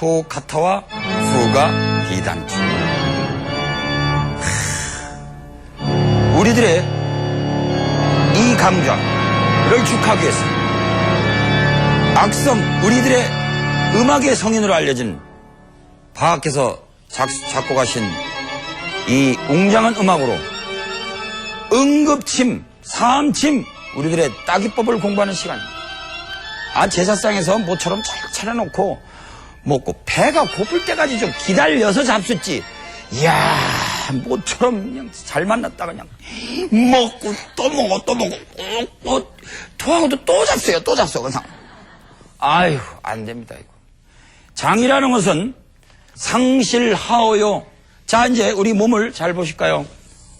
토카타와 후가 비단주. 우리들의 이 강좌를 축하하기 위해서 악성 우리들의 음악의 성인으로 알려진 바하께서 작곡하신 이 웅장한 음악으로 응급침, 사암침 우리들의 따기법을 공부하는 시간입니다. 제사상에서 모처럼 잘 차려놓고 먹고 배가 고플 때까지 좀 기다려서 잡숫지. 이야, 모처럼 그냥 잘 만났다 그냥 먹고 또 먹어 또 먹고 토하고도 또 잡숴요. 또 잡숴 그냥. 아유, 안 됩니다 이거. 장이라는 것은 상실하오요. 자, 이제 우리 몸을 잘 보실까요?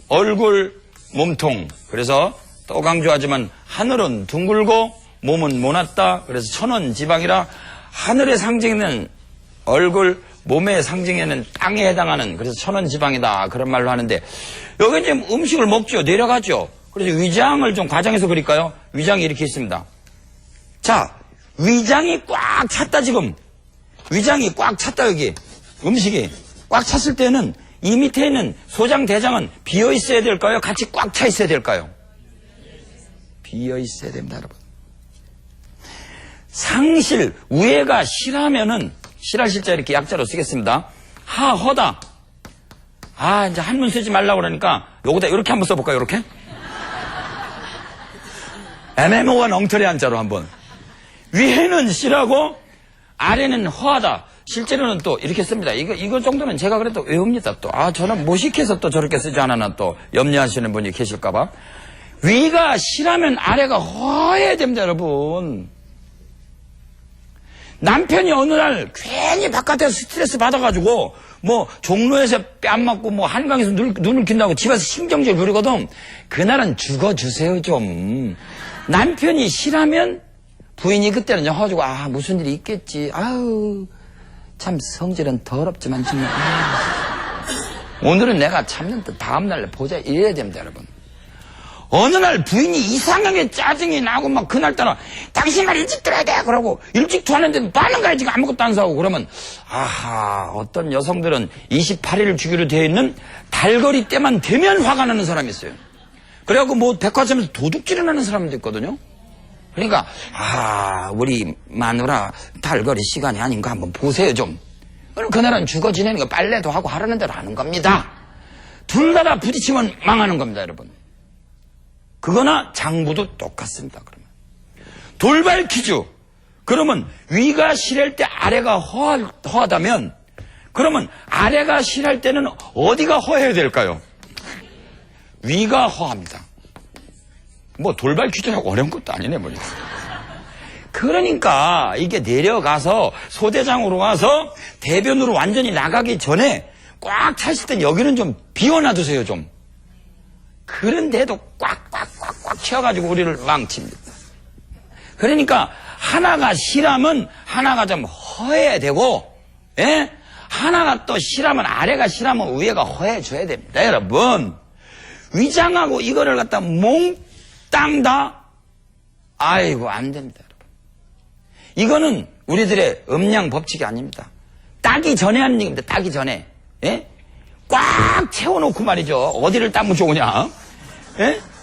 얼굴, 몸통. 그래서 또 강조하지만 하늘은 둥글고 몸은 모났다. 그래서 천원지방이라 하늘의 상징에는 얼굴, 몸의 상징에는 땅에 해당하는, 그래서 천원지방이다 그런 말로 하는데, 여기 이제 음식을 먹죠. 내려가죠. 그래서 위장을 좀 과장해서 그릴까요? 위장이 이렇게 있습니다. 자, 위장이 꽉 찼다 지금. 위장이 꽉 찼다 여기. 음식이 꽉 찼을 때는 이 밑에 있는 소장, 대장은 비어 있어야 될까요? 같이 꽉 차 있어야 될까요? 비어 있어야 됩니다, 여러분. 상실, 우애가 실하면은, 실할 실자 이렇게 약자로 쓰겠습니다. 허다. 이제 한문 쓰지 말라고 그러니까, 요거다, 이렇게 한번 써볼까요, 이렇게? 애매모호한 엉터리 한자로 한번. 위에는 실하고, 아래는 허하다. 실제로는 또 이렇게 씁니다. 이거 정도는 제가 그래도 외웁니다, 또. 저는 무식해서 또 저렇게 쓰지 않았나 또 염려하시는 분이 계실까봐. 위가 실하면 아래가 허해야 됩니다, 여러분. 남편이 어느 날 괜히 바깥에서 스트레스 받아가지고 종로에서 뺨 맞고 한강에서 눈을 킨다고 집에서 신경질 부리거든. 그날은 죽어주세요 좀. 남편이 싫으면 부인이 그때는 허주고 무슨 일이 있겠지. 참 성질은 더럽지만 정말 오늘은 내가 참는다 다음날 보자 이래야 됩니다, 여러분. 어느 날 부인이 이상하게 짜증이 나고 그날따라 당신 말 일찍 들어야 돼 그러고 일찍 토하는데 빠는 거야 지금 아무것도 안 사고 그러면 어떤 여성들은 28일을 주기로 되어 있는 달거리 때만 되면 화가 나는 사람이 있어요. 그래갖고 백화점에서 도둑질을 하는 사람도 있거든요. 그러니까 우리 마누라 달거리 시간이 아닌가 한번 보세요 좀. 그럼 그날은 죽어 지내는 거 빨래도 하고 하라는 대로 하는 겁니다. 둘 다 부딪히면 망하는 겁니다, 여러분. 그거나 장부도 똑같습니다. 그러면 돌발 퀴즈. 그러면 위가 실할 때 아래가 허하다면 그러면 아래가 실할 때는 어디가 허해야 될까요? 위가 허합니다. 돌발 퀴즈라고 어려운 것도 아니네 그러니까 이게 내려가서 소대장으로 와서 대변으로 완전히 나가기 전에 꽉 찼을 땐 여기는 좀 비워놔두세요 좀. 그런데도 꽉꽉꽉꽉 채워가지고 우리를 망칩니다. 그러니까 하나가 실하면 하나가 좀 허해야 되고, 하나가 또 실하면 아래가 실하면 위에가 허해줘야 됩니다, 여러분. 위장하고 이거를 갖다 몽땅 다 안 됩니다, 여러분. 이거는 우리들의 음양 법칙이 아닙니다. 따기 전에 하는 얘기입니다. 따기 전에. 꽉 채워놓고 말이죠. 어디를 따면 좋으냐?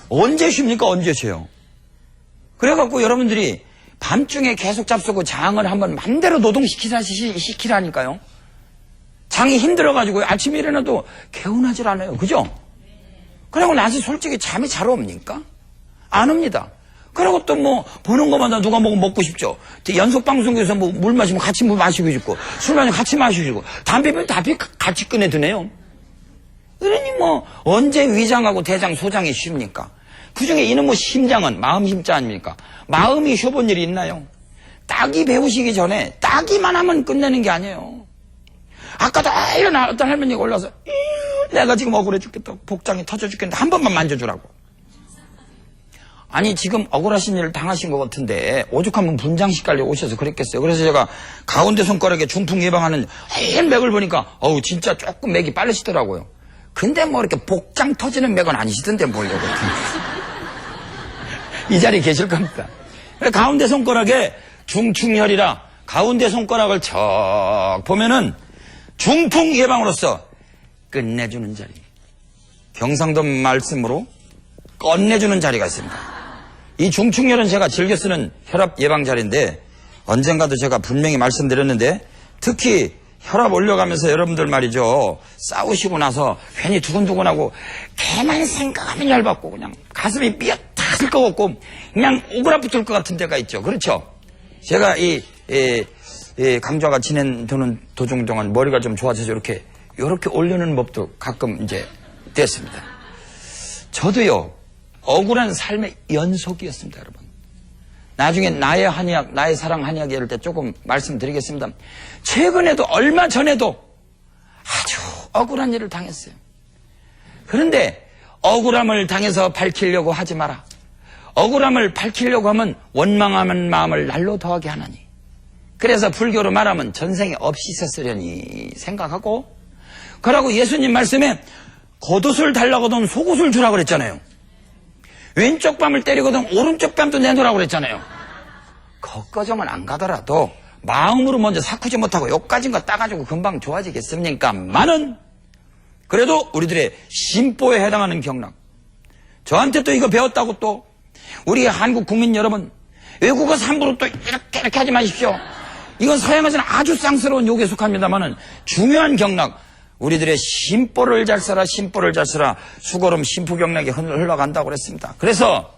언제 쉽니까? 언제 쉬어요? 그래갖고 여러분들이 밤중에 계속 잡수고 장을 한번 맘대로 노동시키라니까요. 장이 힘들어가지고 아침에 일어나도 개운하질 않아요. 그죠? 그리고 낮에 솔직히 잠이 잘 옵니까? 안 옵니다. 그리고 또 보는 것마다 누가 먹고 싶죠. 연속방송에서 물 마시면 같이 물 마시고 싶고, 술 마시면 같이 마시고 싶고, 담배 피면 다 같이 꺼내 드네요. 그러니 언제 위장하고 대장, 소장이 쉽니까? 그 중에 이놈의 심장은 마음 힘자 아닙니까? 마음이 쉬어본 일이 있나요? 따기 배우시기 전에 따기만 하면 끝내는 게 아니에요. 아까도 일어나 어떤 할머니가 올라와서 내가 지금 억울해 죽겠다. 복장이 터져 죽겠는데 한 번만 만져주라고. 아니 지금 억울하신 일을 당하신 것 같은데 오죽하면 분장식 관리 오셔서 그랬겠어요. 그래서 제가 가운데 손가락에 중풍 예방하는 하얀 맥을 보니까 진짜 조금 맥이 빠르시더라고요. 근데 이렇게 복장 터지는 맥은 아니시던데 뭐려고. 이 자리에 계실 겁니다. 가운데 손가락에 중충혈이라 가운데 손가락을 척 보면은 중풍 예방으로서 끝내주는 자리. 경상도 말씀으로 끝내주는 자리가 있습니다. 이 중충혈은 제가 즐겨 쓰는 혈압 예방 자리인데 언젠가도 제가 분명히 말씀드렸는데 특히 혈압 올려가면서 여러분들 말이죠. 싸우시고 나서 괜히 두근두근하고 걔만 생각하면 열받고 그냥 가슴이 삐어탔을 것 같고 그냥 오그라붙을 것 같은 데가 있죠. 그렇죠? 제가 이 강좌가 진행되는 도중 동안 머리가 좀 좋아져서 이렇게 올리는 법도 가끔 이제 됐습니다. 저도요, 억울한 삶의 연속이었습니다, 여러분. 나중에 나의 한의학, 나의 사랑 한의학 이럴 때 조금 말씀드리겠습니다. 최근에도 얼마 전에도 아주 억울한 일을 당했어요. 그런데 억울함을 당해서 밝히려고 하지 마라. 억울함을 밝히려고 하면 원망하는 마음을 날로 더하게 하나니. 그래서 불교로 말하면 전생에 없이 있었으려니 생각하고 그러고 예수님 말씀에 겉옷을 달라고든 속옷을 주라고 그랬잖아요. 왼쪽 뺨을 때리거든 오른쪽 뺨도 내놓으라고 그랬잖아요. 거거정은 안 가더라도 마음으로 먼저 사쿠지 못하고 욕가진 거 따가지고 금방 좋아지겠습니까? 많은 그래도 우리들의 심보에 해당하는 경락. 저한테 또 이거 배웠다고 또 우리 한국 국민 여러분 외국어 함부로 또 이렇게 하지 마십시오. 이건 서양에서는 아주 쌍스러운 욕에 속합니다만은 중요한 경락. 우리들의 심보를 잘 써라, 심보를 잘 써라. 수고름 심부경락이 흘러간다고 그랬습니다. 그래서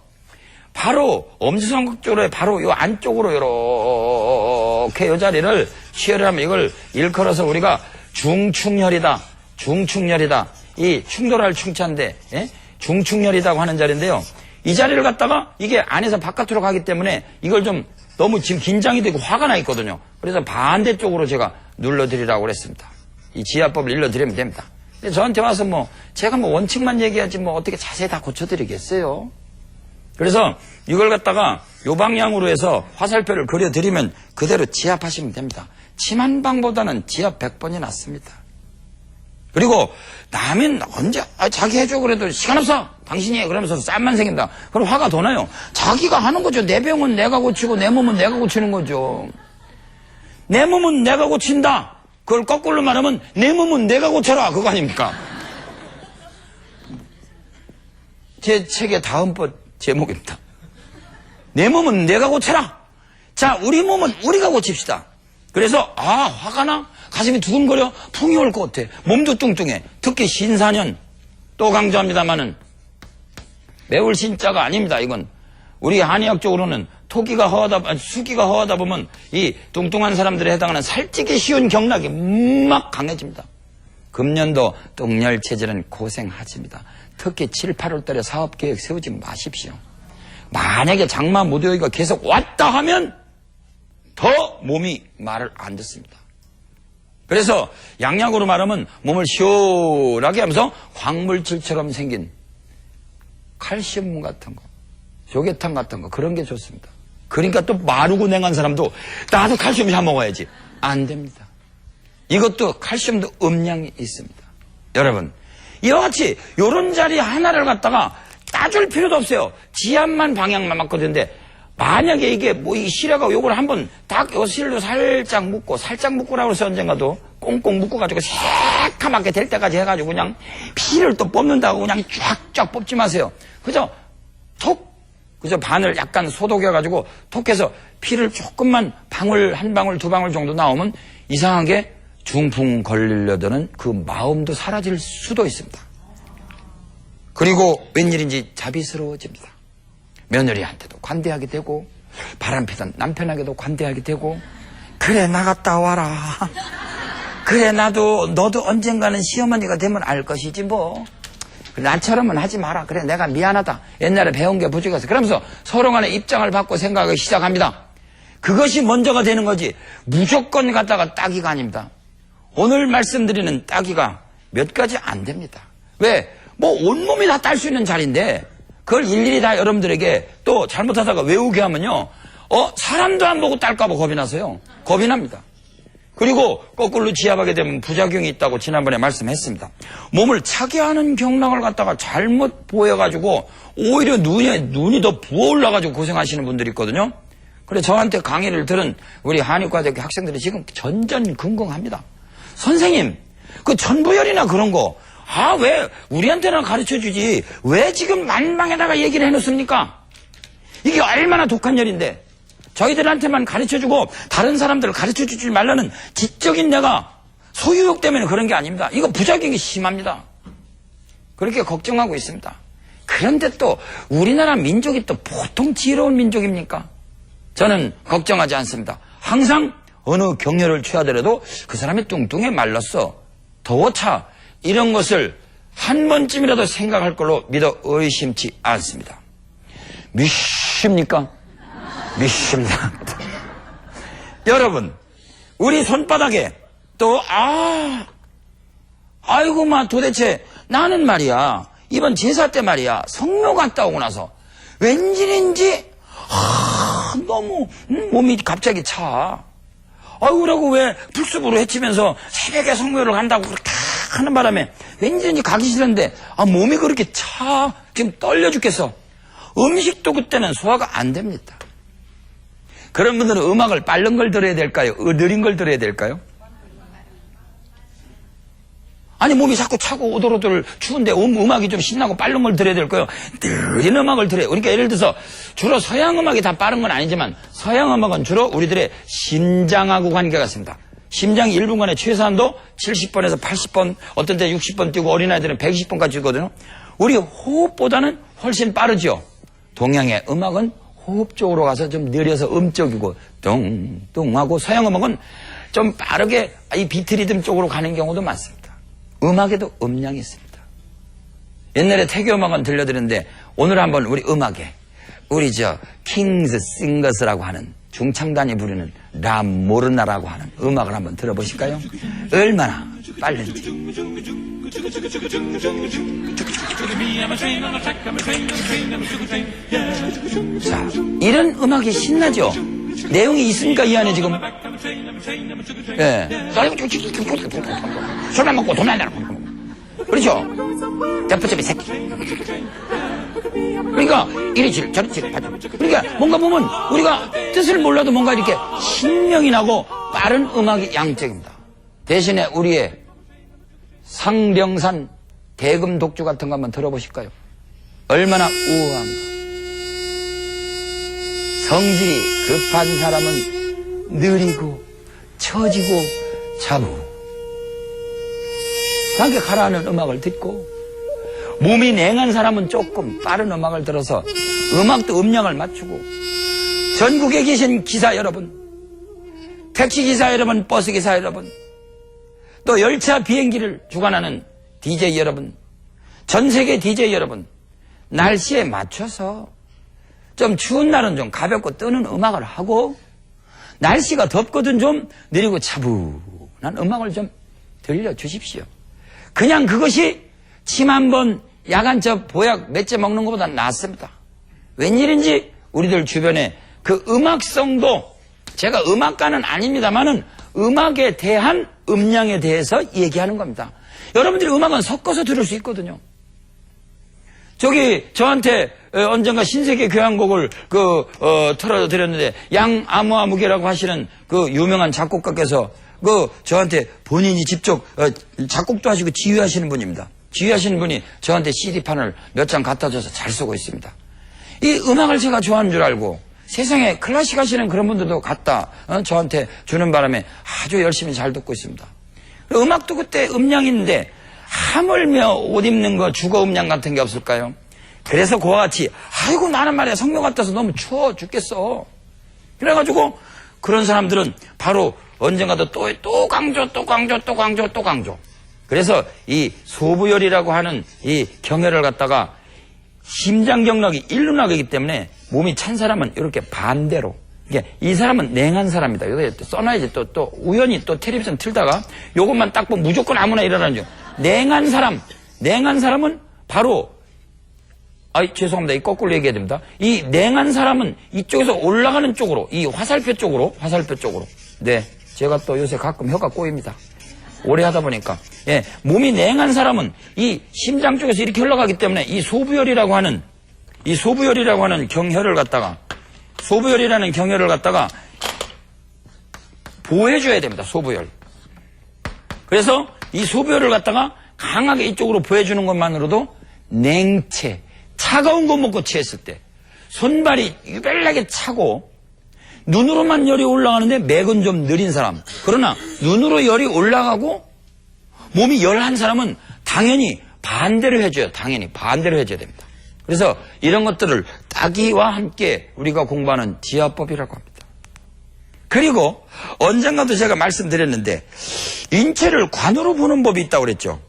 바로 엄지손가락 쪽으로 바로 요 안쪽으로 이렇게 요 자리를 취혈하면 이걸 일컬어서 우리가 중충혈이다, 중충혈이다. 이 충돌할 충차인데 중충혈이라고 하는 자리인데요. 이 자리를 갖다가 이게 안에서 바깥으로 가기 때문에 이걸 좀 너무 지금 긴장이 되고 화가 나 있거든요. 그래서 반대쪽으로 제가 눌러드리라고 그랬습니다. 이 지압법을 일러드리면 됩니다. 근데 저한테 와서 제가 원칙만 얘기하지 어떻게 자세히 다 고쳐드리겠어요? 그래서 이걸 갖다가 요 방향으로 해서 화살표를 그려드리면 그대로 지압하시면 됩니다. 침 한 방보다는 지압 100번이 낫습니다. 그리고 남은 언제 자기 해줘 그래도 시간 없어 당신이 해 그러면서 쌈만 생긴다. 그럼 화가 더 나요. 자기가 하는 거죠. 내 병은 내가 고치고 내 몸은 내가 고치는 거죠. 내 몸은 내가 고친다. 그걸 거꾸로 말하면 내 몸은 내가 고쳐라 그거 아닙니까? 제 책의 다음번 제목입니다. 내 몸은 내가 고쳐라. 자, 우리 몸은 우리가 고칩시다. 그래서 화가 나? 가슴이 두근거려? 풍이 올 것 같아. 몸도 뚱뚱해. 특히 신사년 또 강조합니다마는 매울 신자가 아닙니다. 이건 우리 한의학적으로는 수기가 허하다 보면 이 뚱뚱한 사람들에 해당하는 살찌기 쉬운 경락이 막 강해집니다. 금년도 뚱열 체질은 고생하십니다. 특히 7, 8월 달에 사업계획 세우지 마십시오. 만약에 장마 무더위가 계속 왔다 하면 더 몸이 말을 안 듣습니다. 그래서 양약으로 말하면 몸을 시원하게 하면서 광물질처럼 생긴 칼슘 같은 거, 조개탕 같은 거 그런 게 좋습니다. 그러니까 또 마르고 냉한 사람도 나도 칼슘 사 먹어야지. 안 됩니다. 이것도 칼슘도 음량이 있습니다. 여러분 이와 같이 이런 자리 하나를 갖다가 따줄 필요도 없어요. 지압만 방향만 맞거든요. 만약에 이게 이 시려가 요걸 한번 딱 요 실로 살짝 묶고라고 해서 언젠가도 꽁꽁 묶어가지고 새카맣게 될 때까지 해가지고 그냥 피를 또 뽑는다고 그냥 쫙쫙 뽑지 마세요. 그저 반을 약간 소독해가지고 톡해서 피를 조금만 한 방울, 두 방울 정도 나오면 이상하게 중풍 걸리려드는 그 마음도 사라질 수도 있습니다. 그리고 웬일인지 자비스러워집니다. 며느리한테도 관대하게 되고 바람피던 남편에게도 관대하게 되고 그래 나갔다 와라. 그래 너도 언젠가는 시어머니가 되면 알 것이지 뭐. 나처럼은 하지 마라. 그래 내가 미안하다. 옛날에 배운 게 부족해서. 그러면서 서로 간의 입장을 바꿔 생각하기 시작합니다. 그것이 먼저가 되는 거지 무조건 갖다가 따기가 아닙니다. 오늘 말씀드리는 따기가 몇 가지 안 됩니다. 왜? 온몸이 다 딸 수 있는 자리인데 그걸 일일이 다 여러분들에게 또 잘못하다가 외우게 하면요. 사람도 안 보고 딸까봐 겁이 나서요. 겁이 납니다. 그리고 거꾸로 지압하게 되면 부작용이 있다고 지난번에 말씀했습니다. 몸을 차게 하는 경락을 갖다가 잘못 보여가지고 오히려 눈이 더 부어 올라가지고 고생하시는 분들이 있거든요. 그래 저한테 강의를 들은 우리 한의과대학교 학생들이 지금 전전긍긍합니다. 선생님, 그 전부열이나 그런 거, 왜 우리한테나 가르쳐주지 왜 지금 만방에다가 얘기를 해놓습니까? 이게 얼마나 독한 열인데 저희들한테만 가르쳐주고 다른 사람들을 가르쳐주지 말라는 지적인 내가 소유욕 때문에 그런 게 아닙니다. 이거 부작용이 심합니다. 그렇게 걱정하고 있습니다. 그런데 또 우리나라 민족이 또 보통 지혜로운 민족입니까? 저는 걱정하지 않습니다. 항상 어느 경혈을 취하더라도 그 사람이 뚱뚱해 말랐어, 더워차, 이런 것을 한 번쯤이라도 생각할 걸로 믿어 의심치 않습니다. 믿습니까? 믿습니다. 여러분, 우리 손바닥에 또 아이고 도대체 나는 말이야 이번 제사 때 말이야 성묘 갔다 오고 나서 왠지 너무 몸이 갑자기 차. 그러고 왜 불쑥으로 해치면서 새벽에 성묘를 간다고 그렇게 하는 바람에 왠지 가기 싫은데 몸이 그렇게 차. 지금 떨려 죽겠어. 음식도 그때는 소화가 안 됩니다. 그런 분들은 음악을 빠른 걸 들어야 될까요? 느린 걸 들어야 될까요? 아니 몸이 자꾸 차고 오돌오돌 추운데 음악이 좀 신나고 빠른 걸 들어야 될까요? 느린 음악을 들어요. 그러니까 예를 들어서 주로 서양 음악이 다 빠른 건 아니지만 서양 음악은 주로 우리들의 심장하고 관계가 있습니다. 심장이 1분간에 최소한도 70번에서 80번, 어떤 때 60번 뛰고 어린아이들은 120번까지 뛰거든요. 우리 호흡보다는 훨씬 빠르죠. 동양의 음악은 호흡 쪽으로 가서 좀 느려서 음쪽이고 뚱뚱하고 서양 음악은 좀 빠르게 이 비트 리듬 쪽으로 가는 경우도 많습니다. 음악에도 음량이 있습니다. 옛날에 태교 음악은 들려드렸는데 오늘 한번 우리 음악에 우리 킹스 싱거스라고 하는 중창단이 부르는 라 모르나라고 하는 음악을 한번 들어보실까요? 얼마나 빠른지. 자, 이런 음악이 신나죠? 내용이 있으니까 이 안에 지금 술만 먹고 돈 안 내라 그렇죠? 대포집이 새끼. 그러니까 이리 저리 그러니까 뭔가 보면 우리가 뜻을 몰라도 뭔가 이렇게 신명이 나고 빠른 음악이 양적입니다. 대신에 우리의 상령산 대금 독주 같은 거 한번 들어보실까요? 얼마나 우아한가. 성질이 급한 사람은 느리고 처지고 차부. 그렇게 가라앉는 음악을 듣고 몸이 냉한 사람은 조금 빠른 음악을 들어서 음악도 음량을 맞추고 전국에 계신 기사 여러분, 택시기사 여러분, 버스기사 여러분, 또 열차 비행기를 주관하는 DJ 여러분, 전세계 DJ 여러분, 날씨에 맞춰서 좀 추운 날은 좀 가볍고 뜨는 음악을 하고 날씨가 덥거든 좀 느리고 차분한 음악을 좀 들려주십시오. 그냥 그것이 침 한 번 야간저 보약 몇 째 먹는 것보다 낫습니다. 웬일인지 우리들 주변에 그 음악성도, 제가 음악가는 아닙니다만은 음악에 대한 음량에 대해서 얘기하는 겁니다. 여러분들이 음악은 섞어서 들을 수 있거든요. 저한테 언젠가 신세계 교향곡을 틀어드렸는데 양아무아무개라고 하시는 그 유명한 작곡가께서 저한테 본인이 직접 작곡도 하시고 지휘하시는 분입니다. 지휘하시는 분이 저한테 CD판을 몇 장 갖다 줘서 잘 쓰고 있습니다. 이 음악을 제가 좋아하는 줄 알고 세상에 클래식 하시는 그런 분들도 갖다 저한테 주는 바람에 아주 열심히 잘 듣고 있습니다. 음악도 그때 음량인데 하물며 옷 입는 거 주거 음량 같은 게 없을까요? 그래서 그와 같이 아이고 나는 말이야 성묘 같아서 너무 추워 죽겠어. 그래가지고 그런 사람들은 바로 언젠가도 또 강조. 그래서 이 소부열이라고 하는 이 경혈을 갖다가 심장경락이 일루나기이기 때문에 몸이 찬 사람은 이렇게 반대로. 이 사람은 냉한 사람이다. 여기 써놔야지. 또 우연히 또 텔레비전 틀다가 요것만 딱 보면 무조건 아무나 일어나는 중. 냉한 사람은 바로 죄송합니다. 이 거꾸로 얘기해야 됩니다. 이 냉한 사람은 이쪽에서 올라가는 쪽으로, 이 화살표 쪽으로. 네. 제가 또 요새 가끔 혀가 꼬입니다. 오래 하다 보니까. 예. 몸이 냉한 사람은 이 심장 쪽에서 이렇게 흘러가기 때문에 이 소부열이라고 하는 경혈을 갖다가 소부열이라는 경혈을 갖다가 보호해줘야 됩니다. 소부열. 그래서 이 소부열을 갖다가 강하게 이쪽으로 보여주는 것만으로도 냉체, 차가운 거 먹고 취했을 때 손발이 유별나게 차고 눈으로만 열이 올라가는데 맥은 좀 느린 사람. 그러나 눈으로 열이 올라가고 몸이 열한 사람은 당연히 반대로 해줘요. 당연히 반대로 해줘야 됩니다. 그래서 이런 것들을 따기와 함께 우리가 공부하는 지하법이라고 합니다. 그리고 언젠가도 제가 말씀드렸는데 인체를 관으로 보는 법이 있다고 그랬죠.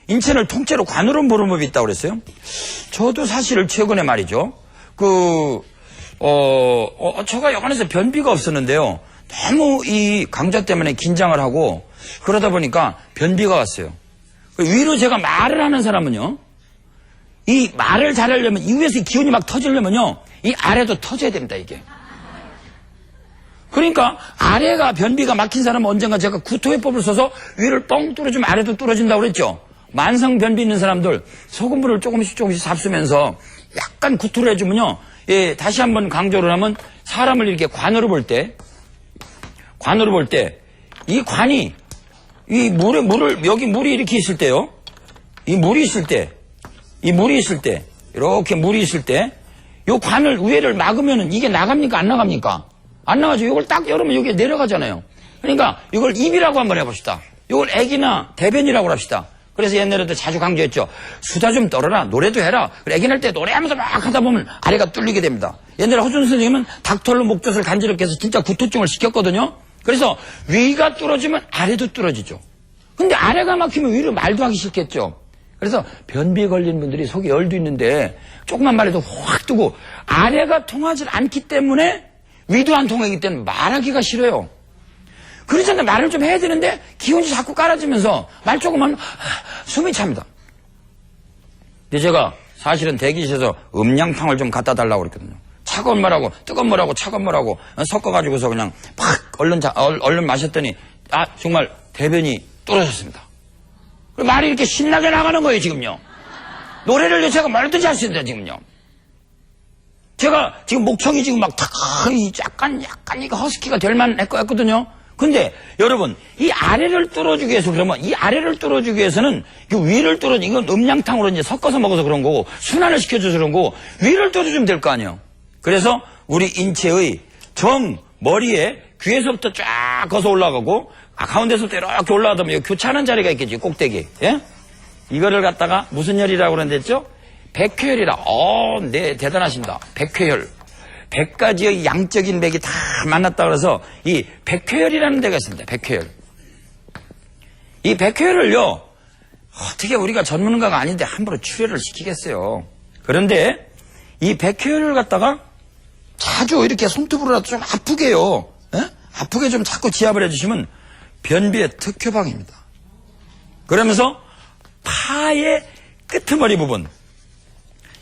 인체를 통째로 관으로 보는 법이 있다고 그랬어요. 저도 사실 최근에 말이죠. 제가 여관에서 변비가 없었는데요. 너무 이 강좌 때문에 긴장을 하고 그러다 보니까 변비가 왔어요. 위로 제가 말을 하는 사람은요. 이 말을 잘하려면 이 위에서 기운이 막 터지려면요. 이 아래도 터져야 됩니다, 이게. 그러니까 아래가 변비가 막힌 사람은 언젠가 제가 구토해법을 써서 위를 뻥 뚫어주면 아래도 뚫어진다고 그랬죠. 만성 변비 있는 사람들 소금물을 조금씩 잡수면서 약간 구토를 해주면요. 예, 다시 한번 강조를 하면 사람을 이렇게 관으로 볼 때 이 관이 이 물을 여기 물이 이렇게 있을 때요. 이 물이 있을 때 이렇게 물이 있을 때 요 관을 위에를 막으면은 이게 나갑니까 안 나갑니까? 안 나가죠. 이걸 딱 열으면 여기에 내려가잖아요. 그러니까 이걸 입이라고 한번 해봅시다. 이걸 애기나 대변이라고 합시다. 그래서 옛날에도 자주 강조했죠. 수다 좀 떨어라. 노래도 해라. 애기 날 때 노래하면서 막 하다 보면 아래가 뚫리게 됩니다. 옛날에 허준 선생님은 닥털로 목젖을 간지럽게 해서 진짜 구토증을 시켰거든요. 그래서 위가 뚫어지면 아래도 뚫어지죠. 근데 아래가 막히면 위로 말도 하기 싫겠죠. 그래서 변비에 걸린 분들이 속에 열도 있는데 조금만 말해도 확 뜨고 아래가 통하지 않기 때문에 위도 안 통하기 때문에 말하기가 싫어요. 그러잖아요. 말을 좀 해야 되는데 기운이 자꾸 깔아지면서 말 조금 하면 숨이 찹니다. 근데 제가 사실은 대기실에서 음양탕을 좀 갖다 달라고 그랬거든요. 차가운 물하고 뜨거운 물하고 차가운 물하고 섞어가지고서 그냥 팍 얼른 마셨더니 정말 대변이 뚫어졌습니다. 말이 이렇게 신나게 나가는 거예요 지금요. 노래를 제가 말든지 할 수 있는데 지금요. 제가 지금 목청이 지금 막 약간 이거 허스키가 될 만했거든요. 근데 여러분 이 아래를 뚫어주기 위해서 그러면 이 아래를 뚫어주기 위해서는 그 위를 뚫어주기 이건 음양탕으로 이제 섞어서 먹어서 그런 거고 순환을 시켜줘서 그런 거고 위를 뚫어주면 될 거 아니에요. 그래서 우리 인체의 정 머리에 귀에서부터 쫙 거서 올라가고 가운데서부터 이렇게 올라가다 보면 교차하는 자리가 있겠지 꼭대기. 예? 이거를 갖다가 무슨 혈이라고 그랬댔죠? 백회혈이라. 네 대단하십니다. 백회혈. 100가지의 양적인 맥이 다 만났다 그래서 이 백회혈이라는 데가 있습니다. 백회혈. 이 백회혈을요. 어떻게 우리가 전문가가 아닌데 함부로 출혈을 시키겠어요. 그런데 이 백회혈을 갖다가 자주 이렇게 손톱으로라도 좀 아프게요. 에? 아프게 좀 자꾸 지압을 해주시면 변비의 특효방입니다. 그러면서 파의 끄트머리 부분.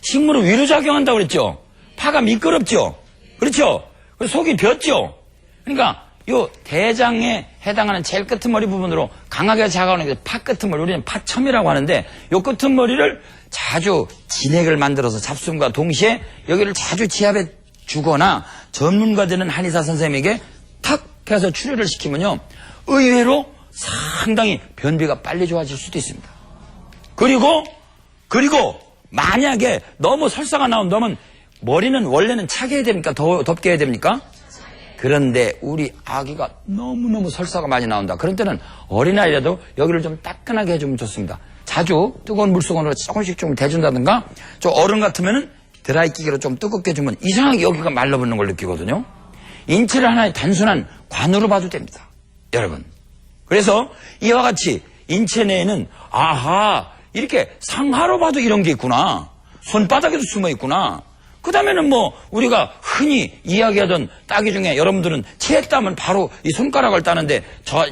식물은 위로 작용한다고 그랬죠. 파가 미끄럽죠. 그렇죠. 그래서 속이 벼죠. 그러니까 요 대장에 해당하는 제일 끄트머리 부분으로 강하게 작용하는 게 파 끄트머리. 우리는 파첨이라고 하는데 요 끄트머리를 자주 진액을 만들어서 잡숨과 동시에 여기를 자주 지압해 주거나 전문가 되는 한의사 선생님에게 탁 해서 출혈을 시키면요. 의외로 상당히 변비가 빨리 좋아질 수도 있습니다. 그리고 만약에 너무 설사가 나온다면 머리는 원래는 차게 해야 됩니까? 덥게 해야 됩니까? 그런데 우리 아기가 너무너무 설사가 많이 나온다. 그런 때는 어린아이라도 여기를 좀 따끈하게 해주면 좋습니다. 자주 뜨거운 물수건으로 조금씩 좀 대준다든가 좀 어른 같으면은 드라이기계로 좀 뜨겁게 해주면 이상하게 여기가 말라붙는 걸 느끼거든요. 인체를 하나의 단순한 관으로 봐도 됩니다. 여러분. 그래서 이와 같이 인체 내에는 이렇게 상하로 봐도 이런 게 있구나. 손바닥에도 숨어 있구나. 그 다음에는 뭐 우리가 흔히 이야기하던 따기 중에 여러분들은 체했다면 바로 이 손가락을 따는데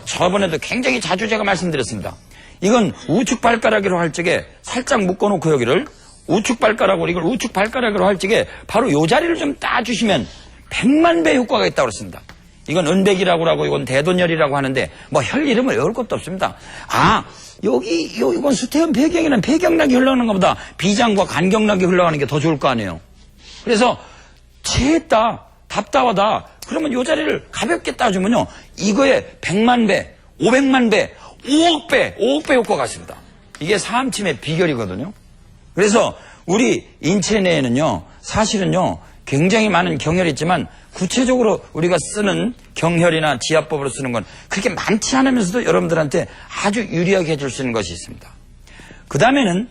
저번에도 굉장히 자주 제가 말씀드렸습니다. 이건 우측 발가락으로 할 적에 살짝 묶어놓고 여기를 우측 발가락으로 이걸 우측 발가락으로 할 적에 바로 요 자리를 좀 따주시면 100만 배 효과가 있다고 그랬습니다. 이건 은백이라고 하고 이건 대돈혈이라고 하는데 뭐 혈 이름은 외울 것도 없습니다. 이건 수태원 폐경에는 폐경락이 흘러가는 것보다 비장과 간경락이 흘러가는 게 더 좋을 거 아니에요. 그래서 체했다. 답답하다. 그러면 요 자리를 가볍게 따주면요. 이거에 100만 배, 500만 배, 5억 배 효과가 있습니다. 이게 사암침의 비결이거든요. 그래서 우리 인체 내에는요, 사실은요, 굉장히 많은 경혈이 있지만 구체적으로 우리가 쓰는 경혈이나 지압법으로 쓰는 건 그렇게 많지 않으면서도 여러분들한테 아주 유리하게 해줄 수 있는 것이 있습니다. 그 다음에는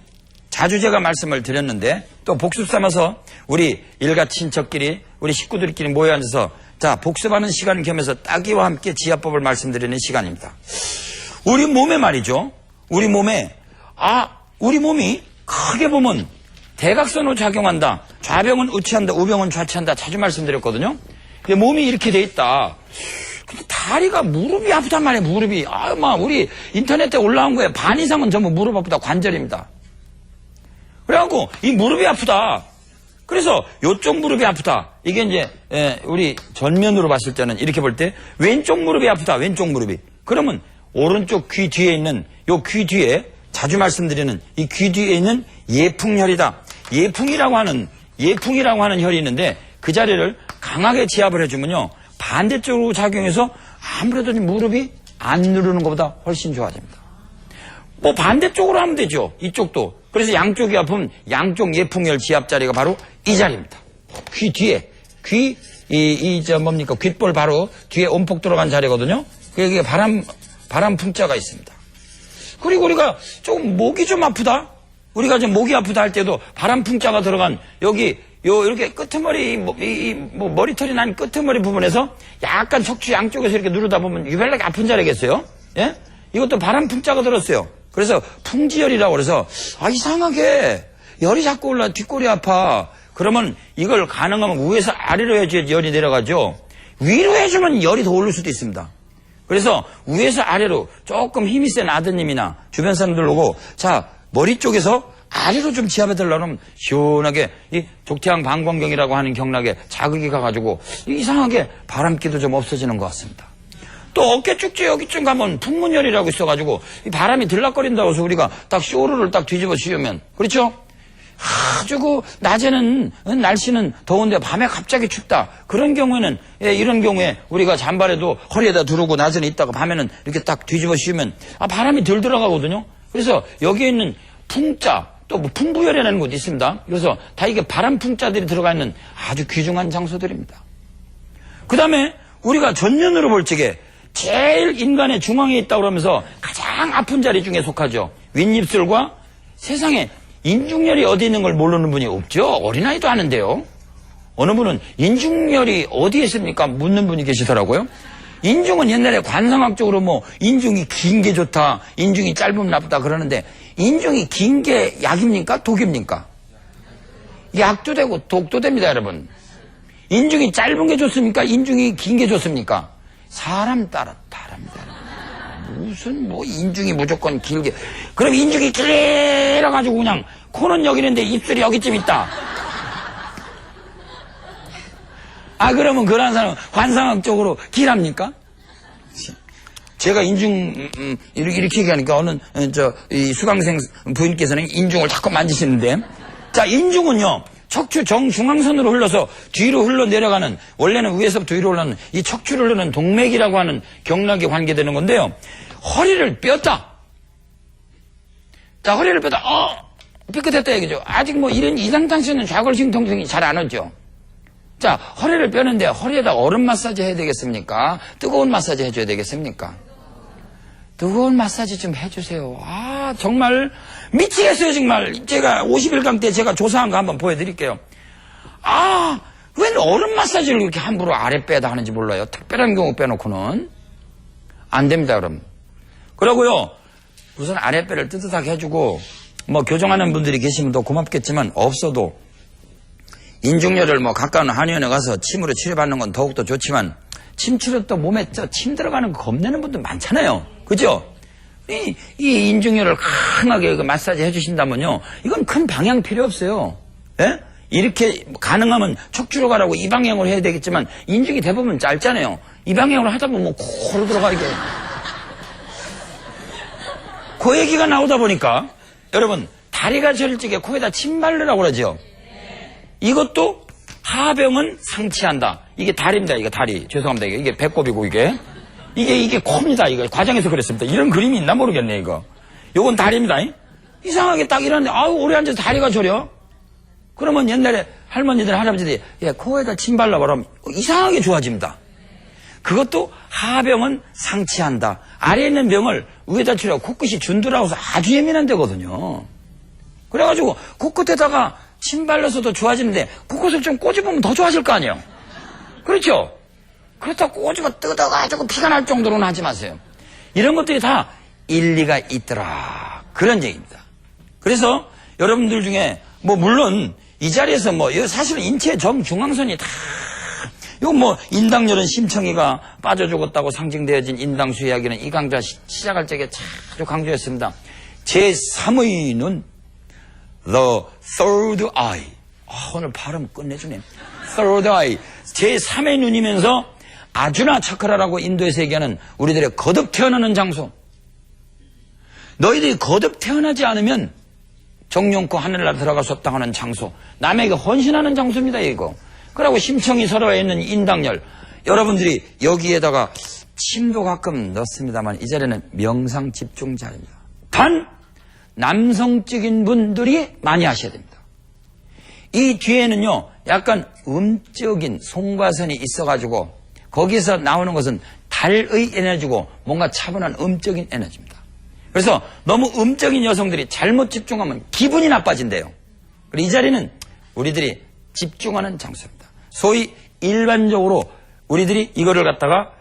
자주 제가 말씀을 드렸는데 또 복습 삼아서 우리 일가 친척끼리 우리 식구들끼리 모여 앉아서 자 복습하는 시간 겸해서 따기와 함께 지압법을 말씀드리는 시간입니다. 우리 몸에 말이죠. 우리 몸이 크게 보면 대각선으로 작용한다. 좌병은 우치한다. 우병은 좌치한다. 자주 말씀드렸거든요. 근데 몸이 이렇게 돼 있다. 근데 다리가 무릎이 아프단 말이에요. 무릎이. 우리 인터넷에 올라온 거에 반 이상은 전부 무릎 아프다. 관절입니다. 그래갖고 이 무릎이 아프다. 그래서 요쪽 무릎이 아프다. 이게 이제 우리 전면으로 봤을 때는 이렇게 볼 때 왼쪽 무릎이 아프다. 왼쪽 무릎이. 그러면 오른쪽 귀 뒤에 있는 요 귀 뒤에 자주 말씀드리는 이 귀 뒤에 있는 예풍혈이다. 예풍이라고 하는 혈이 있는데 그 자리를 강하게 지압을 해주면요. 반대쪽으로 작용해서 아무래도 무릎이 안 누르는 것보다 훨씬 좋아집니다. 뭐 반대쪽으로 하면 되죠. 이쪽도. 그래서 양쪽이 아프면 양쪽 예풍혈 지압 자리가 바로 이 자리입니다. 귀 뒤에. 귓볼 바로 뒤에 온폭 들어간 자리거든요. 여기에 바람 풍자가 있습니다. 그리고 우리가 조금 목이 좀 아프다? 우리가 좀 목이 아프다 할 때도 바람 풍자가 들어간 여기 이렇게 끄트머리 머리털이 난 끄트머리 부분에서 약간 척추 양쪽에서 이렇게 누르다 보면 유별나게 아픈 자리겠어요? 예? 이것도 바람 풍자가 들었어요. 그래서 풍지열이라고 그래서 이상하게 열이 자꾸 올라 뒷골이 아파. 그러면 이걸 가능하면 위에서 아래로 해줘야 열이 내려가죠. 위로 해주면 열이 더 오를 수도 있습니다. 그래서 위에서 아래로 조금 힘이 센 아드님이나 주변 사람들 오고 자 머리 쪽에서 아래로 좀 지압해달라고 하면 시원하게 이 족태양 방광경이라고 하는 경락에 자극이 가가지고 이상하게 바람기도 좀 없어지는 것 같습니다. 또 어깨 쭉지 여기쯤 가면 풍문열이라고 있어가지고 이 바람이 들락거린다고 해서 우리가 딱 쇼르를 딱 뒤집어 씌우면 그렇죠? 아주 낮에는 날씨는 더운데 밤에 갑자기 춥다. 그런 경우에는 이런 경우에 우리가 잠바라도 허리에다 두르고 낮에는 있다가 밤에는 이렇게 딱 뒤집어 씌우면 바람이 덜 들어가거든요. 그래서 여기에 있는 풍자 또 뭐 풍부열이라는 곳이 있습니다. 그래서 다 이게 바람 풍자들이 들어가 있는 아주 귀중한 장소들입니다. 그 다음에 우리가 전면으로 볼 적에 제일 인간의 중앙에 있다고 그러면서 가장 아픈 자리 중에 속하죠. 윗입술과 세상에 인중열이 어디 있는 걸 모르는 분이 없죠. 어린아이도 아는데요. 어느 분은 인중열이 어디에 있습니까? 묻는 분이 계시더라고요. 인중은 옛날에 관상학적으로 인중이 긴 게 좋다, 인중이 짧으면 나쁘다 그러는데 인중이 긴 게 약입니까? 독입니까? 약도 되고 독도 됩니다, 여러분. 인중이 짧은 게 좋습니까? 인중이 긴 게 좋습니까? 사람 따라 다릅니다. 무슨 인중이 무조건 길게. 그럼 인중이 길어가지고 그냥 코는 여기 있는데 입술이 여기쯤 있다. 그러면 그런 사람은 관상학적으로 길합니까? 제가 인중 이렇게 얘기하니까 어느 이 수강생 부인께서는 인중을 자꾸 만지시는데 자 인중은요 척추 정중앙선으로 흘러서 뒤로 흘러내려가는 원래는 위에서부터 위로 올라가는 이 척추를 흐르는 동맥이라고 하는 경락에 관계되는 건데요. 허리를 뼈다. 자 허리를 뼈다. 삐끗했다 얘기죠. 아직 이런 이상탄수는 좌골신통증이 잘 안 오죠. 자 허리를 뼈는데 허리에다 얼음 마사지 해야 되겠습니까? 뜨거운 마사지 해줘야 되겠습니까? 뜨거운 마사지 좀 해주세요. 정말 미치겠어요 정말. 제가 50일강 때 제가 조사한 거 한번 보여드릴게요. 왜 얼음 마사지를 이렇게 함부로 아랫배에다 하는지 몰라요. 특별한 경우 빼놓고는 안 됩니다 여러분. 그러고요 우선 아랫배를 뜨뜻하게 해주고 교정하는 분들이 계시면 더 고맙겠지만 없어도 인중열을 가까운 한의원에 가서 침으로 치료받는 건 더욱더 좋지만 침치료 또 몸에 침 들어가는 거 겁내는 분들 많잖아요. 그죠? 이 인중열을 강하게 마사지 해주신다면요. 이건 큰 방향 필요 없어요. 예? 이렇게 가능하면 척추로 가라고 이 방향으로 해야 되겠지만 인중이 대부분 짧잖아요. 이 방향으로 하다 보면 코로 들어가 이게. 그 얘기가 나오다 보니까 여러분 다리가 저릴 적에 코에다 침 바르라고 그러죠. 이것도 하병은 상치한다. 이게 다리입니다. 이게 다리. 죄송합니다. 이게 배꼽이고 이게 코입니다. 이거 과장해서 그랬습니다. 이런 그림이 있나 모르겠네, 이거. 요건 다리입니다. 이상하게 딱 이러는데, 아유, 오래 앉아서 다리가 저려? 그러면 옛날에 할머니들, 할아버지들이, 코에다 침 발라버리면 이상하게 좋아집니다. 그것도 하병은 상치한다. 아래에 있는 병을 위에다 치려고 코끝이 준두라고 해서 아주 예민한 데거든요. 그래가지고 코끝에다가 침 발라서도 좋아지는데 코끝을 좀 꼬집으면 더 좋아질 거 아니에요. 그렇죠? 그렇다고 꼬집어 뜯어가지고 피가 날 정도로는 하지 마세요. 이런 것들이 다 일리가 있더라. 그런 얘기입니다. 그래서 여러분들 중에 물론 이 자리에서 사실은 인체의 정중앙선이 다 인당열은 심청이가 빠져 죽었다고 상징되어진 인당수 이야기는 이 강좌 시작할 적에 자주 강조했습니다. 제3의 눈, the third eye. 오늘 발음 끝내주네. third eye. 제3의 눈이면서 아주나 차크라라고 인도에서 얘기하는 우리들의 거듭 태어나는 장소. 너희들이 거듭 태어나지 않으면 정령코 하늘나라 들어갈 수 없다고 하는 장소. 남에게 헌신하는 장소입니다, 이거. 그러고 심청이 서로에 있는 인당열. 여러분들이 여기에다가 침도 가끔 넣습니다만 이 자리는 명상 집중 자리입니다. 단 남성적인 분들이 많이 하셔야 됩니다. 이 뒤에는요 약간 음적인 송과선이 있어가지고 거기서 나오는 것은 달의 에너지고 뭔가 차분한 음적인 에너지입니다. 그래서 너무 음적인 여성들이 잘못 집중하면 기분이 나빠진대요. 그리고 이 자리는 우리들이 집중하는 장소입니다. 소위 일반적으로 우리들이 이거를 갖다가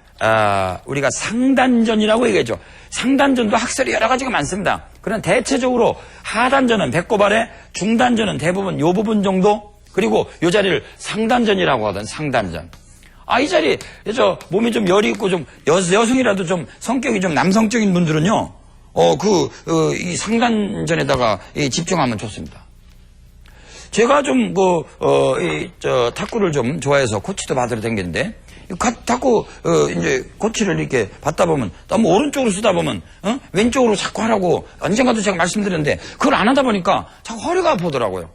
우리가 상단전이라고 얘기하죠. 상단전도 학설이 여러 가지가 많습니다. 그러나 대체적으로 하단전은 배꼽 아래, 중단전은 대부분 요 부분 정도, 그리고 요 자리를 상단전이라고 하던 상단전. 이 자리 몸이 좀 열이 있고 좀 여성이라도 좀 성격이 좀 남성적인 분들은요 이 상단전에다가 집중하면 좋습니다. 제가 좀 탁구를 좀 좋아해서 코치도 받으러 다녔는데 탁구 이제 코치를 이렇게 받다 보면 너무 오른쪽으로 쓰다 보면 왼쪽으로 자꾸 하라고 언젠가도 제가 말씀드렸는데 그걸 안 하다 보니까 자꾸 허리가 아프더라고요.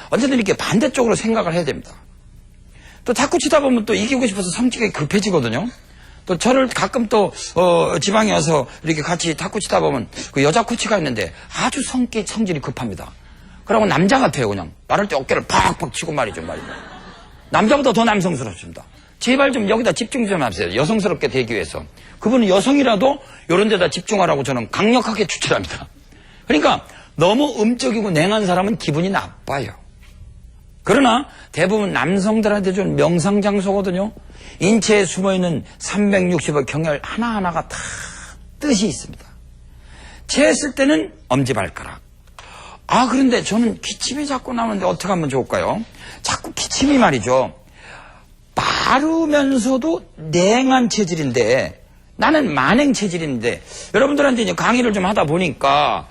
언제든 이렇게 반대쪽으로 생각을 해야 됩니다. 또 탁구 치다 보면 또 이기고 싶어서 성격이 급해지거든요. 또 저를 가끔 또 지방에 와서 이렇게 같이 탁구 치다 보면 그 여자 코치가 있는데 아주 성질이 급합니다. 그러고 남자 같아요. 그냥 말할 때 어깨를 팍팍 치고 말이죠. 남자보다 더 남성스럽습니다. 제발 좀 여기다 집중 좀 하세요. 여성스럽게 되기 위해서. 그분은 여성이라도 이런 데다 집중하라고 저는 강력하게 추천합니다. 그러니까 너무 음적이고 냉한 사람은 기분이 나빠요. 그러나 대부분 남성들한테 좀 명상장소거든요. 인체에 숨어있는 360의 경혈 하나하나가 다 뜻이 있습니다. 재했을 때는 엄지발가락. 그런데 저는 기침이 자꾸 나오는데 어떻게 하면 좋을까요? 자꾸 기침이 말이죠. 빠르면서도 냉한 체질인데 나는 만행 체질인데 여러분들한테 이제 강의를 좀 하다 보니까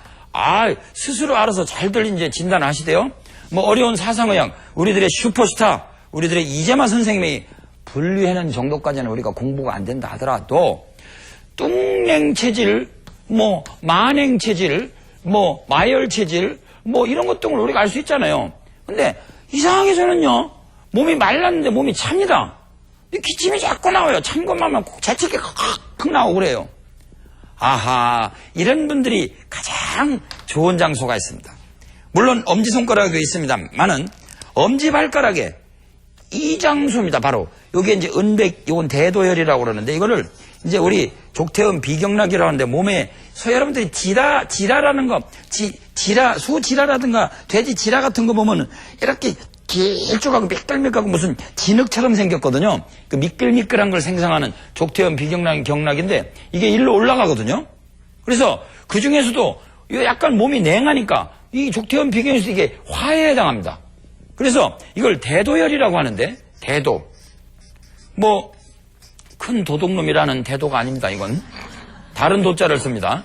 스스로 알아서 잘들 이제 진단하시대요. 어려운 사상의학, 우리들의 슈퍼스타, 우리들의 이재마 선생님이 분류해낸 정도까지는 우리가 공부가 안 된다 하더라도 뚱냉 체질, 만행 체질, 마열 체질, 이런 것 등을 우리가 알 수 있잖아요. 근데 이상하게 저는요 몸이 말랐는데 몸이 찹니다. 기침이 자꾸 나와요. 찬 것만 하면 재채기가 칵 나오고 그래요. 이런 분들이 가장 좋은 장소가 있습니다. 물론 엄지손가락도 있습니다만은 엄지발가락에 이 장소입니다. 바로 여기 이제 은백, 이건 대도혈이라고 그러는데 이거를 이제 우리 족태음 비경락이라고 하는데 몸에 여러분들이 지라라는 거, 소지라라든가 돼지 지라 같은 거 보면 이렇게 길쭉하고 미끌미끌하고 무슨 진흙처럼 생겼거든요. 그 미끌미끌한 걸 생성하는 족태음 비경락인데 이게 일로 올라가거든요. 그래서 그 중에서도 약간 몸이 냉하니까 이 족태음 비경에서 이게 화해에 해당합니다. 그래서 이걸 대도혈이라고 하는데 대도 큰 도둑놈이라는 대도가 아닙니다. 이건 다른 도자를 씁니다.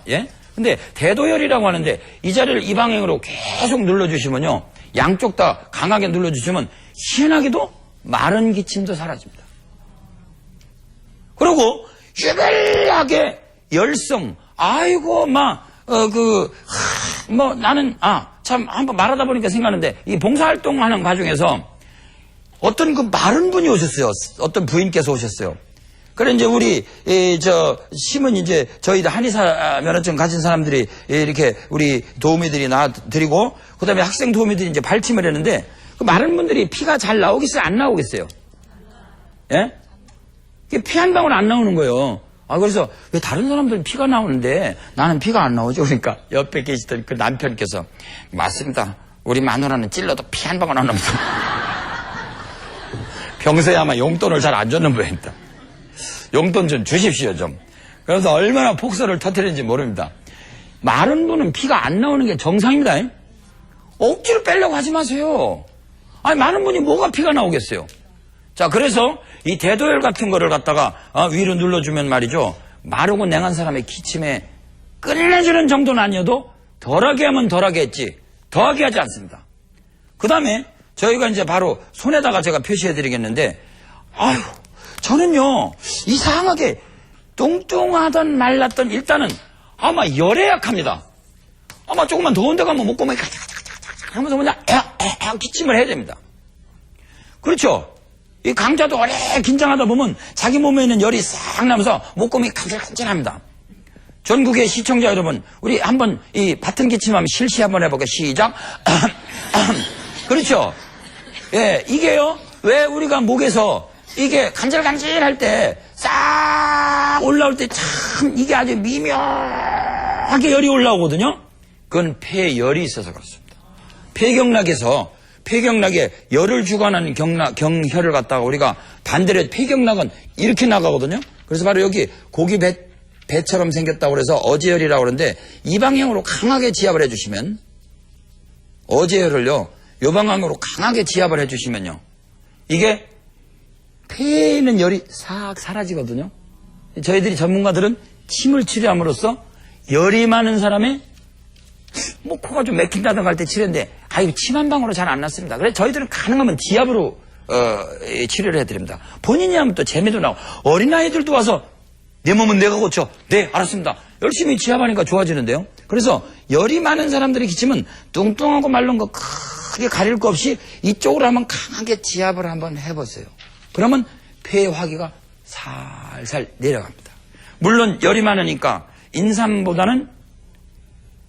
근데 대도혈이라고 하는데 이 자리를 이 방향으로 계속 눌러주시면요 양쪽 다 강하게 눌러주시면 희한하게도 마른 기침도 사라집니다. 그리고 유별나게 열성 나는 참 한번 말하다 보니까 생각하는데 이 봉사활동하는 과정에서 어떤 그 마른 분이 오셨어요. 어떤 부인께서 오셨어요. 그래, 이제 우리, 심은 이제 저희들 한의사 면허증 가진 사람들이 이렇게 우리 도우미들이 나와드리고, 그 다음에 학생 도우미들이 이제 발침을 했는데, 그 마른 분들이 피가 잘 나오겠어요? 안 나오겠어요? 예? 피 한 방울 안 나오는 거예요. 그래서 왜 다른 사람들은 피가 나오는데 나는 피가 안 나오죠? 그러니까 옆에 계시던 그 남편께서, 맞습니다. 우리 마누라는 찔러도 피 한 방울 안 나옵니다. 평소에 아마 용돈을 잘 안 줬는 모양입니다. 용돈 좀 주십시오, 좀. 그래서 얼마나 폭설을 터뜨리는지 모릅니다. 마른 분은 피가 안 나오는 게 정상입니다. 억지로 빼려고 하지 마세요. 마른 분이 뭐가 피가 나오겠어요? 자, 그래서 이 대도혈 같은 거를 갖다가 위로 눌러주면 말이죠. 마르고 냉한 사람의 기침에 끝내주는 정도는 아니어도 덜하게 하면 덜하게 했지 더하게 하지 않습니다. 그 다음에 저희가 이제 바로 손에다가 제가 표시해드리겠는데, 저는요, 이상하게 뚱뚱하던 말랐던 일단은 아마 열에 약합니다. 아마 조금만 더운 데 가면 목구멍이 가작가작가작 하면서 그냥 기침을 해야 됩니다. 그렇죠? 이 강자도 오래 긴장하다 보면 자기 몸에 있는 열이 싹 나면서 목구멍이 간질간질합니다. 전국의 시청자 여러분, 우리 한번 이 같은 기침하면 실시 한번 해볼게요. 시작. 그렇죠? 예, 이게요, 왜 우리가 목에서 이게 간질간질할 때 싹 올라올 때 참 이게 아주 미묘하게 열이 올라오거든요. 그건 폐에 열이 있어서 그렇습니다. 폐경락에 열을 주관하는 경혈을 갖다가 우리가 반대로 폐경락은 이렇게 나가거든요. 그래서 바로 여기 고기 배처럼 생겼다고 그래서 어제혈이라고 그러는데, 이 방향으로 강하게 지압을 해주시면, 어제혈을요, 이 방향으로 강하게 지압을 해주시면요, 이게 폐에 있는 열이 싹 사라지거든요. 저희들이 전문가들은 침을 치료함으로써 열이 많은 사람의 코가 좀 맥힌다든가 할 때 치료인데, 침 한 방으로 잘 안 났습니다. 그래서 저희들은 가능하면 지압으로 치료를 해드립니다. 본인이 하면 또 재미도 나고, 어린아이들도 와서 내 몸은 내가 고쳐. 네, 알았습니다. 열심히 지압하니까 좋아지는데요. 그래서 열이 많은 사람들의 기침은 뚱뚱하고 마른 거 크게 가릴 거 없이 이쪽으로 한번 강하게 지압을 한번 해보세요. 그러면 폐의 화기가 살살 내려갑니다. 물론 열이 많으니까 인삼보다는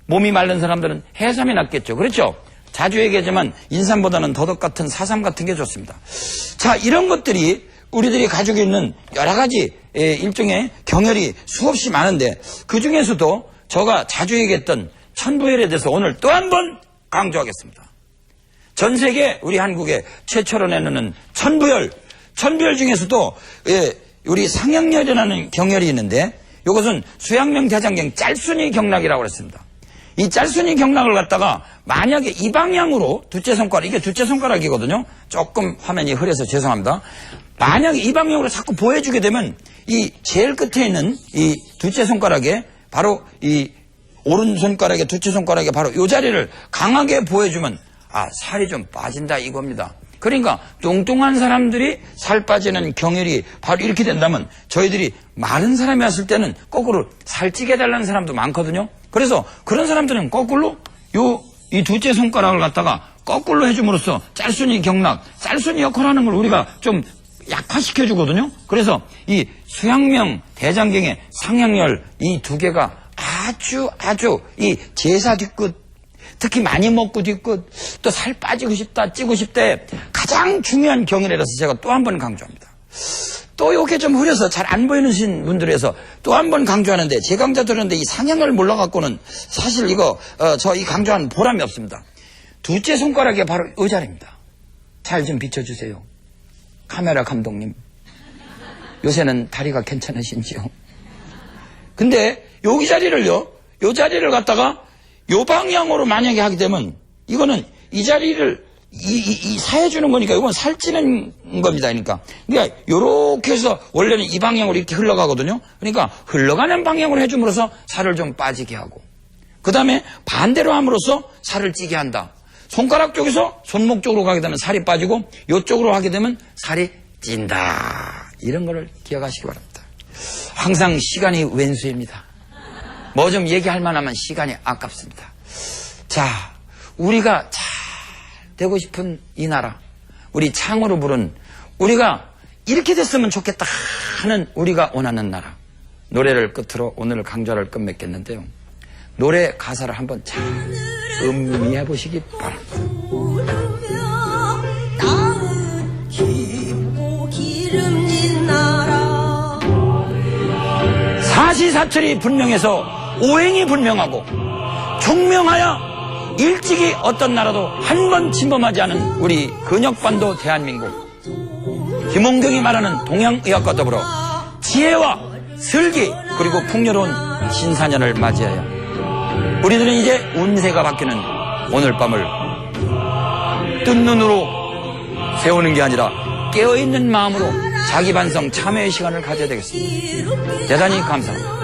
몸이 마른 사람들은 해삼이 낫겠죠. 그렇죠? 자주 얘기하지만 인삼보다는 더덕 같은 사삼 같은 게 좋습니다. 자, 이런 것들이 우리들이 가지고 있는 여러 가지 일종의 경혈이 수없이 많은데, 그 중에서도 제가 자주 얘기했던 천부혈에 대해서 오늘 또 한 번 강조하겠습니다. 전 세계 우리 한국에 최초로 내놓는 천부혈 중에서도 우리 상형열이라는 경혈이 있는데, 이것은 수양명 대장경 짤순이 경락이라고 했습니다. 이 짤순이 경락을 갖다가 만약에 이 방향으로 두째 손가락, 이게 두째 손가락이거든요. 조금 화면이 흐려서 죄송합니다. 만약에 이 방향으로 자꾸 보여주게 되면 이 제일 끝에 있는 이 두째 손가락에 바로 이 오른손가락에 두째 손가락에 바로 이 자리를 강하게 보여주면 살이 좀 빠진다 이겁니다. 그러니까 뚱뚱한 사람들이 살 빠지는 경혈이 바로 이렇게 된다면, 저희들이 마른 사람이 왔을 때는 거꾸로 살찌게 해달라는 사람도 많거든요. 그래서 그런 사람들은 거꾸로 이 두째 손가락을 갖다가 거꾸로 해줌으로써 짤순이 경락, 짤순이 역할을 하는 걸 우리가 좀 약화시켜주거든요. 그래서 이 수양명 대장경의 상향열 이 두 개가 아주 이 제사 뒤끝, 특히 많이 먹고 뒤끝, 또 살 빠지고 싶다, 찌고 싶대 가장 중요한 경혈이라서 제가 또 한 번 강조합니다. 또 이렇게 좀 흐려서 잘 안 보이는 분들에서 또 한 번 강조하는데, 제 강좌 들었는데 이 상향을 몰라갖고는 사실 이거 저 이 강조하는 보람이 없습니다. 두째 손가락이 바로 이 자리입니다. 잘 좀 비춰주세요. 카메라 감독님, 요새는 다리가 괜찮으신지요? 근데 여기 자리를요, 요 자리를 갖다가 요 방향으로 만약에 하게 되면 이거는 이 자리를 이 사해주는 거니까 이건 살찌는 겁니다. 그러니까 요렇게 해서 원래는 이 방향으로 이렇게 흘러가거든요. 그러니까 흘러가는 방향으로 해줌으로써 살을 좀 빠지게 하고, 그 다음에 반대로 함으로써 살을 찌게 한다. 손가락 쪽에서 손목 쪽으로 가게 되면 살이 빠지고, 요쪽으로 하게 되면 살이 찐다. 이런 거를 기억하시기 바랍니다. 항상 시간이 왼수입니다. 뭐 좀 얘기할 만하면 시간이 아깝습니다. 자, 우리가 잘 되고 싶은 이 나라, 우리 창으로 부른 우리가 이렇게 됐으면 좋겠다 하는 우리가 원하는 나라. 노래를 끝으로 오늘 강좌를 끝맺겠는데요. 노래 가사를 한번 잘 음미해 보시기 바랍니다. 사시사철이 분명해서 오행이 분명하고 총명하여 일찍이 어떤 나라도 한 번 침범하지 않은 우리 근역반도 대한민국. 김홍경이 말하는 동양의학과 더불어 지혜와 슬기 그리고 풍요로운 신사년을 맞이하여 우리들은 이제 운세가 바뀌는 오늘 밤을 뜬 눈으로 세우는 게 아니라 깨어있는 마음으로 자기 반성 참회의 시간을 가져야 되겠습니다. 대단히 감사합니다.